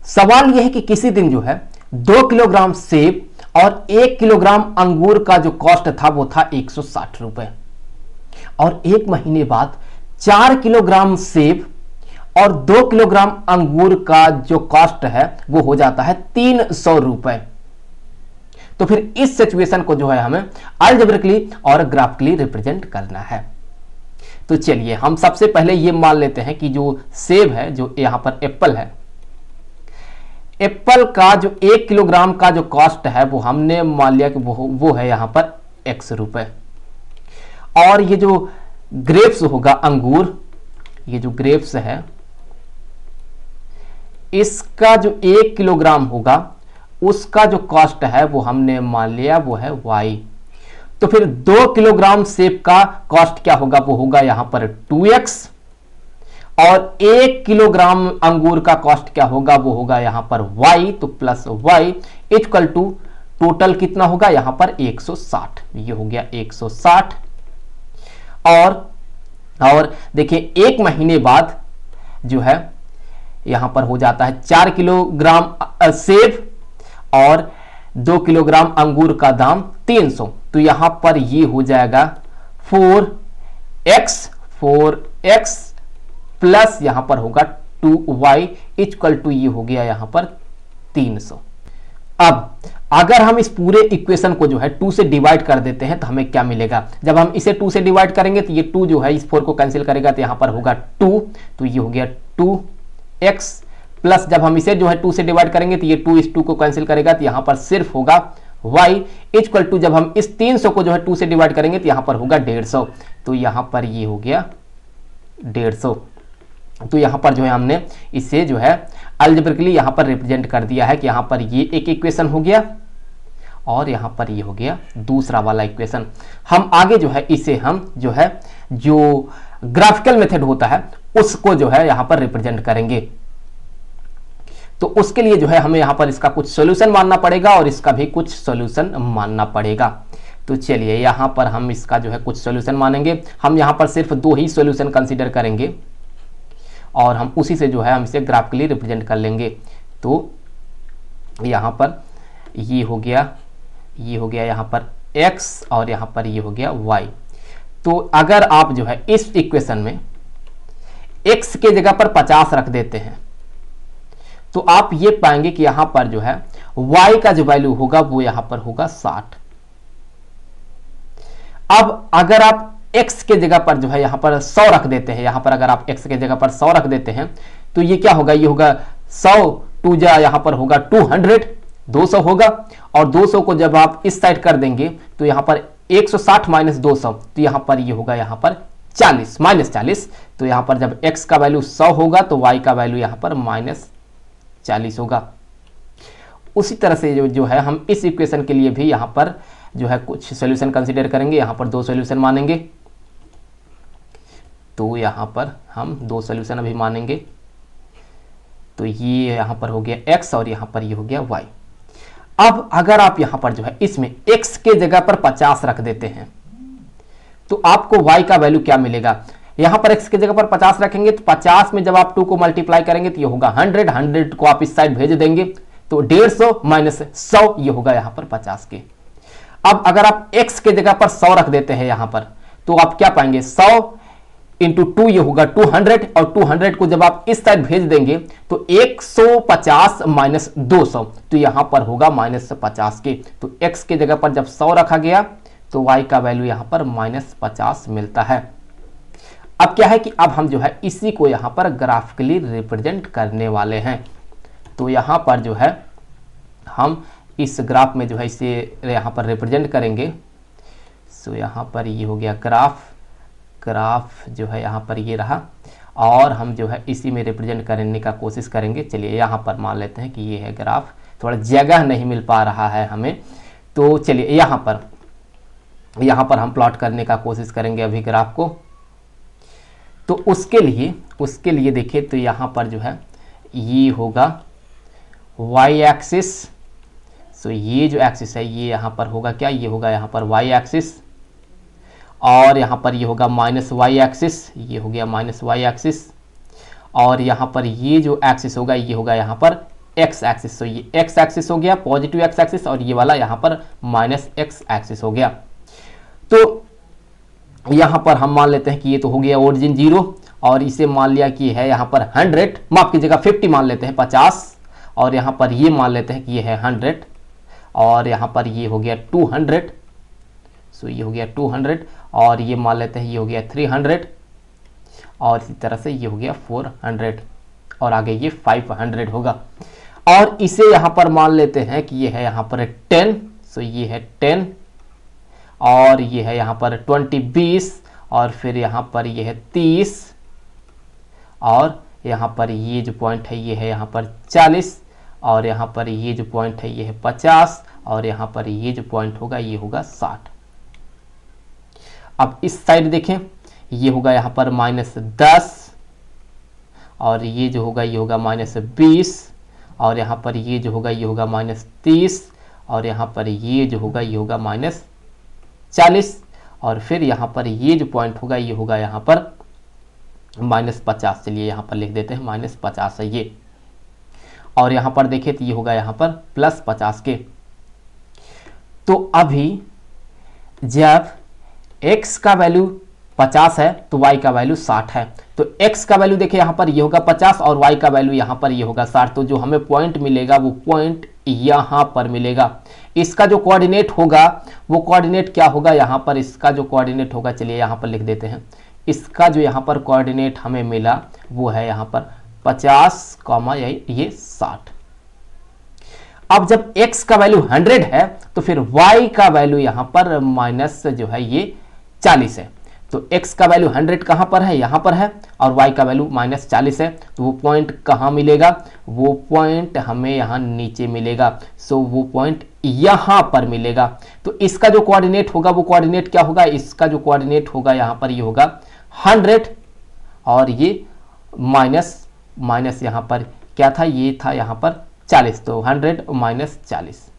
सवाल यह है कि किसी दिन जो है 2 किलोग्राम सेब और 1 किलोग्राम अंगूर का जो कॉस्ट था वो था 160 रुपए, और 1 महीने बाद 4 किलोग्राम सेब और 2 किलोग्राम अंगूर का जो कॉस्ट है वो हो जाता है 300 रुपए। तो फिर इस सिचुएशन को जो है हमें अलजेब्रिकली और ग्राफिकली रिप्रेजेंट करना है। तो चलिए हम सबसे पहले ये मान लेते हैं कि जो सेब है, जो यहां पर एप्पल है, एप्पल का जो 1 किलोग्राम का जो कॉस्ट है वो हमने मान लिया कि वो है यहां पर x रुपए, और ये जो ग्रेप्स होगा अंगूर, ये जो ग्रेप्स है इसका जो 1 किलोग्राम होगा उसका जो कॉस्ट है वो हमने मान लिया वो है y। तो फिर 2 किलोग्राम सेब का कॉस्ट क्या होगा, वो होगा यहां पर 2x, और 1 किलोग्राम अंगूर का कॉस्ट क्या होगा, वो होगा यहां पर y। तो plus y equal to total कितना होगा यहां पर 160, ये हो गया 160। और देखिए 1 महीने बाद जो है यहां पर हो जाता है 4 किलोग्राम सेब और 2 किलोग्राम अंगूर का दाम 300। तो यहां पर ये हो जाएगा 4x प्लस यहां पर होगा 2y इक्वल टू ये हो गया यहां पर 300। अब अगर हम इस पूरे इक्वेशन को जो है 2 से डिवाइड कर देते हैं तो हमें क्या मिलेगा, जब हम इसे 2 से डिवाइड करेंगे तो ये 2 जो है इस 4 को कैंसिल करेगा तो यहां पर होगा 2, तो ये हो गया 2x, प्लस जब हम इसे जो है 2 से डिवाइड करेंगे तो ये 2 इस 2 को कैंसिल करेगा तो यहां पर सिर्फ होगा y इक्वल टू, जब हम इस 300 को जो है 2 से डिवाइड करेंगे तो यहां पर होगा 150, तो यहां पर ये हो गया 150। तो यहां पर जो है हमने इसे जो है अलजेब्रिकली यहां पर रिप्रेजेंट कर दिया है कि यहां पर ये एक इक्वेशन हो गया और यहां पर ये हो गया दूसरा वाला इक्वेशन। हम आगे जो है इसे हम जो है जो ग्राफिकल मेथड होता है उसको जो है यहां पर रिप्रेजेंट करेंगे। तो उसके लिए जो है हमें यहां पर इसका कुछ सॉल्यूशन मानना पड़ेगा और इसका भी कुछ सॉल्यूशन मानना पड़ेगा। तो चलिए यहां पर हम इसका जो है कुछ सॉल्यूशन मानेंगे। हम यहां पर सिर्फ 2 ही सॉल्यूशन कंसीडर करेंगे और हम उसी से जो है हम इसे ग्राफिकली रिप्रेजेंट कर लेंगे। तो यहां पर ये हो गया यहां पर x और यहां पर ये हो गया y। तो अगर आप जो है इस इक्वेशन में x के जगह पर 50 रख देते हैं तो आप ये पाएंगे कि यहां पर जो है y का जो वैल्यू होगा वो यहां पर होगा 60। अब अगर आप x के जगह पर जो है यहां पर 100 रख देते हैं, यहां पर अगर आप x के जगह पर 100 रख देते हैं तो ये क्या होगा, ये होगा 100 टू जा यहां पर होगा 200, 200 होगा, और 200 को जब आप इस साइड कर देंगे तो यहां पर 160 माइनस 200, तो यहां पर ये होगा यहां पर 40 माइनस 40। तो यहां पर जब x का वैल्यू 100 होगा तो y का वैल्यू यहां पर माइनस 40 होगा। उसी तरह से जो है हम इस इक्वेशन के लिए भी यहां पर जो है कुछ सॉल्यूशन कंसीडर करेंगे। यहां पर 2 सॉल्यूशन मानेंगे, तो यहां पर हम 2 सॉल्यूशन अभी मानेंगे। तो ये यहां पर हो गया x और यहां पर ये हो गया y। अब अगर आप यहां पर जो है इसमें x के जगह पर 50 रख देते हैं तो आपको y का वैल्यू क्या मिलेगा। यहां पर x की जगह पर 50 रखेंगे तो 50 में जब आप 2 को मल्टीप्लाई करेंगे तो ये होगा 100, 100 को आप इस साइड भेज देंगे तो 150 माइनस 100 ये होगा यहां पर 50 के। अब अगर आप x के जगह पर 100 रख देते हैं यहां पर तो आप क्या पाएंगे, 100 इंटू 2 ये होगा 200, और 200 को जब आप इस साइड भेज देंगे तो 150 माइनस 200 तो यहां पर होगा माइनस 50 के। तो x के जगह पर जब 100 रखा गया तो y का वैल्यू यहां पर माइनस 50 मिलता है। अब क्या है कि अब हम जो है इसी को यहां पर ग्राफिकली रिप्रेजेंट करने वाले हैं। तो यहां पर जो है हम इस ग्राफ में जो है इसे यहां पर रिप्रेजेंट करेंगे। सो यहां पर ये हो गया ग्राफ जो है यहां पर ये रहा, और हम जो है इसी में रिप्रेजेंट करने का कोशिश करेंगे। चलिए यहां पर मान लेते हैं कि ये है ग्राफ, थोड़ा जगह नहीं मिल पा रहा है हमें, तो चलिए यहां पर हम प्लॉट करने का कोशिश करेंगे अभी ग्राफ को। तो उसके लिए देखिए तो यहां पर जो है ये होगा y एक्सिस। सो ये जो एक्सिस है ये यहां पर होगा क्या, ये होगा यहां पर y एक्सिस, और यहां पर ये होगा माइनस y एक्सिस, ये हो गया माइनस y एक्सिस, और यहां पर ये जो एक्सिस होगा ये होगा यहां पर एक्स एक्सिस। तो ये एक्स एक्सिस हो गया पॉजिटिव एक्स एक्सिस, और ये वाला यहाँ पर माइनस एक्स एक्सिस हो गया। तो यहाँ पर हम मान लेते हैं कि ये तो हो गया ओरिजिन 0, और इसे मान लिया कि है यहाँ पर 100, माफ कीजिएगा 50 मान लेते हैं 50, और यहाँ पर ये मान लेते हैं कि ये है 100, और यहाँ पर ये हो गया 200। सो ये हो गया 200, और ये मान लेते हैं ये हो गया 300, और इसी तरह से ये हो गया 400, और आगे ये 500 होगा। और इसे यहाँ पर मान लेते हैं कि ये है यहाँ पर 10। सो ये है 10, और ये है यहाँ पर 20 20, और फिर यहाँ पर ये है 30, और यहाँ पर ये जो पॉइंट है ये है यहाँ पर 40, और यहाँ पर ये जो पॉइंट है ये है 50, और यहाँ पर ये जो पॉइंट होगा ये होगा 60। अब इस साइड देखें, ये होगा यहाँ पर -10, और ये जो होगा ये होगा -20, और यहाँ पर ये जो होगा ये होगा -30, और यहाँ पर ये जो होगा ये होगा -40, और फिर यहाँ पर ये जो पॉइंट होगा ये होगा यहाँ पर -50। चलिए यहाँ पर लिख देते हैं -50 है ये, और यहाँ पर देखिए तो ये होगा यहाँ पर +50 के। तो अभी जब x का वैल्यू 50 है तो y का वैल्यू 60 है। तो x का वैल्यू देखिए यहाँ पर ये होगा 50, और y का वैल्यू यहाँ पर ये होगा 60। तो जो हमें पॉइंट मिलेगा वो पॉइंट यहाँ पर मिलेगा। इसका जो कोऑर्डिनेट होगा वो कोऑर्डिनेट क्या होगा, यहाँ पर इसका जो कोऑर्डिनेट होगा, चलिए यहाँ पर लिख देते हैं। इसका जो यहाँ पर कोऑर्डिनेट हमें मिला वो है यहाँ पर 50, ये 60। अब जब x का वैल्यू 100 है तो फिर y का वैल्यू यहाँ पर माइनस जो है ये 40 है। तो x का वैल्यू 100 कहाँ पर है, यहाँ पर है, और y का वैल्यू -40 है। तो वो पॉइंट कहाँ मिलेगा, वो पॉइंट हमें यहाँ नीचे मिलेगा। सो वो पॉइंट यहाँ पर मिलेगा। तो इसका जो कोऑर्डिनेट होगा वो कोऑर्डिनेट क्या होगा, इसका जो कोऑर्डिनेट होगा यहाँ पर ये होगा 100, और ये माइनस यहाँ पर क्या था, ये था यहाँ पर 40। तो 100 -40,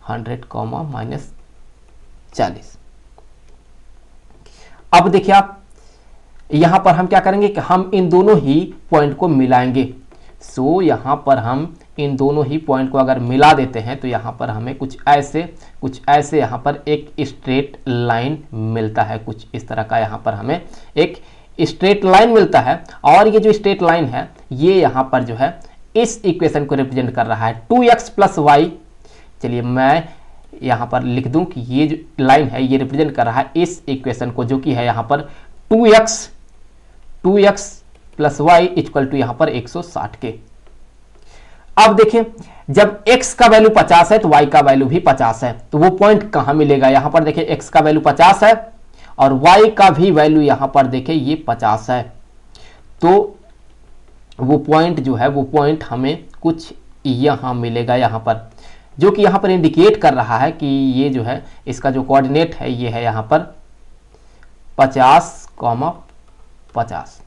100 -40। अब देखिए आप यहां पर हम क्या करेंगे कि हम इन दोनों ही पॉइंट को मिलाएंगे। सो यहां पर हम इन दोनों ही पॉइंट को अगर मिला देते हैं तो यहां पर हमें कुछ ऐसे यहां पर एक स्ट्रेट लाइन मिलता है, कुछ इस तरह का यहां पर हमें एक स्ट्रेट लाइन मिलता है। और ये जो स्ट्रेट लाइन है ये यहां पर जो है इस इक्वेशन को रिप्रेजेंट कर रहा है 2x + y। चलिए मैं यहां पर लिख दूं कि ये जो लाइन है ये रिप्रेजेंट कर रहा है इस इक्वेशन को, जो कि है यहां पर 2x + y = यहां पर 160 के। अब देखिए जब x का वैल्यू 50 है तो y का वैल्यू भी 50 है। तो वो पॉइंट कहां मिलेगा, यहां पर देखिए x का वैल्यू 50 है और y का भी वैल्यू यहां पर देखिए ये 50 है। तो वो पॉइंट जो है वो पॉइंट हमें कुछ यहां मिलेगा, यहां पर जो कि यहां पर इंडिकेट कर रहा है कि ये जो है इसका जो कोऑर्डिनेट है ये है यहां पर 50, 50।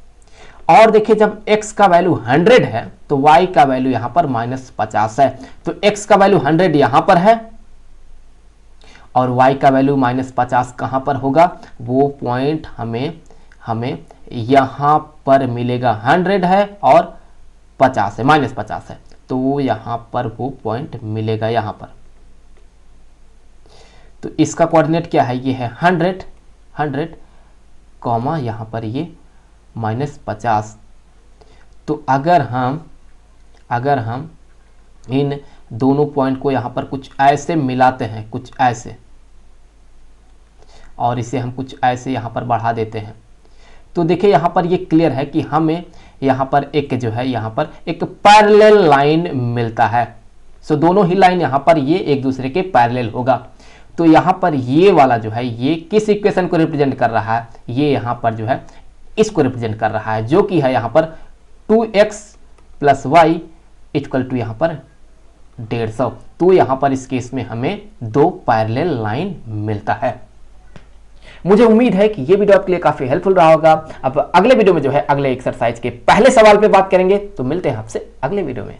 और देखिए जब x का वैल्यू 100 है तो y का वैल्यू यहां पर -50 है। तो x का वैल्यू 100 यहां पर है और y का वैल्यू -50 कहां पर होगा, वो पॉइंट हमें यहां पर मिलेगा। 100 है और 50 है, -50 है, तो वो यहां पर वो पॉइंट मिलेगा यहां पर। तो इसका कोऑर्डिनेट क्या है, ये है 100, यहां पर ये -50। तो अगर हम इन दोनों पॉइंट को यहां पर कुछ ऐसे मिलाते हैं, कुछ ऐसे, और इसे हम कुछ ऐसे यहां पर बढ़ा देते हैं, तो देखिए यहां पर ये क्लियर है कि हमें यहां पर एक जो है यहां पर एक पैरेलल लाइन मिलता है। सो दोनों ही लाइन यहां पर ये एक दूसरे के पैरेलल होगा। तो यहां पर ये वाला जो है ये किस इक्वेशन को रिप्रेजेंट कर रहा है, ये यहां पर जो है इसको रिप्रेजेंट कर रहा है, जो कि है यहां पर 2x + y = यहां पर 150। तो यहां पर इस केस में हमें दो पैरेलल लाइन मिलता है। मुझे उम्मीद है कि ये वीडियो आपके लिए काफी हेल्पफुल रहा होगा। अब अगले वीडियो में जो है अगले एक्सरसाइज के पहले सवाल पे बात करेंगे। तो मिलते हैं आपसे अगले वीडियो में।